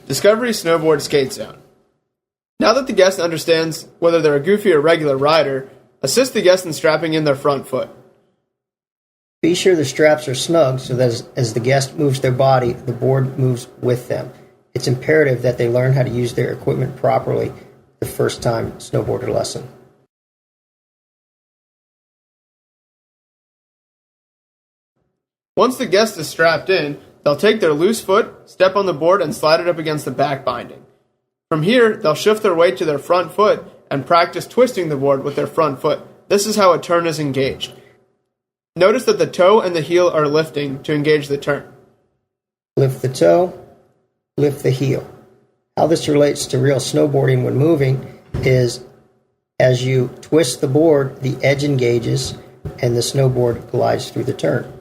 Discovery Snowboard Skate Zone. Now that the guest understands whether they're a goofy or regular rider, assist the guest in strapping in their front foot. Be sure the straps are snug so that as the guest moves their body, the board moves with them. It's imperative that they learn how to use their equipment properly the first time snowboarder lesson. Once the guest is strapped in, they'll take their loose foot, step on the board, and slide it up against the back binding. From here, they'll shift their weight to their front foot and practice twisting the board with their front foot. This is how a turn is engaged. Notice that the toe and the heel are lifting to engage the turn. Lift the toe, lift the heel. How this relates to real snowboarding when moving is as you twist the board, the edge engages and the snowboard glides through the turn.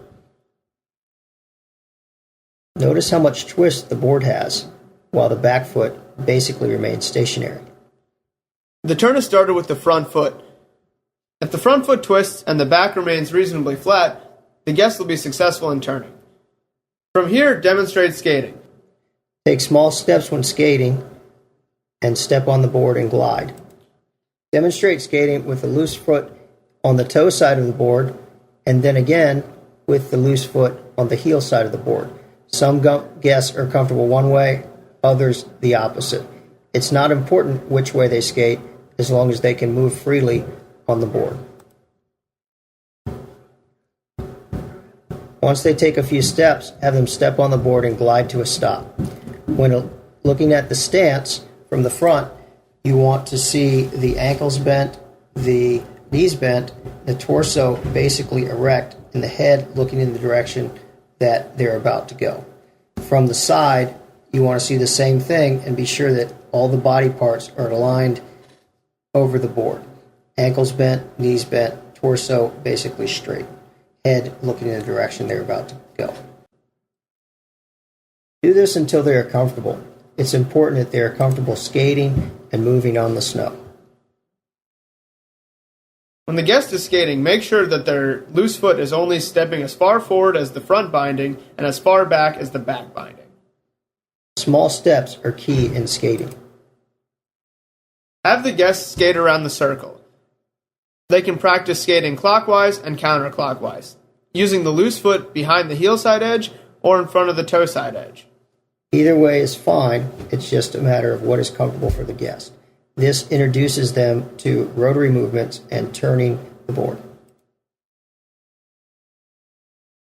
Notice how much twist the board has, while the back foot basically remains stationary. The turn is started with the front foot. If the front foot twists and the back remains reasonably flat, the guest will be successful in turning. From here, demonstrate skating. Take small steps when skating and step on the board and glide. Demonstrate skating with the loose foot on the toe side of the board and then again with the loose foot on the heel side of the board. Some guests are comfortable one way, others the opposite. It's not important which way they skate as long as they can move freely on the board. Once they take a few steps, have them step on the board and glide to a stop. When looking at the stance from the front, you want to see the ankles bent, the knees bent, the torso basically erect, and the head looking in the direction that they're about to go. From the side, you want to see the same thing and be sure that all the body parts are aligned over the board. Ankles bent, knees bent, torso basically straight. Head looking in the direction they're about to go. Do this until they are comfortable. It's important that they are comfortable skating and moving on the snow. When the guest is skating, make sure that their loose foot is only stepping as far forward as the front binding and as far back as the back binding. Small steps are key in skating. Have the guests skate around the circle. They can practice skating clockwise and counterclockwise, using the loose foot behind the heel side edge or in front of the toe side edge. Either way is fine. It's just a matter of what is comfortable for the guest. This introduces them to rotary movements and turning the board.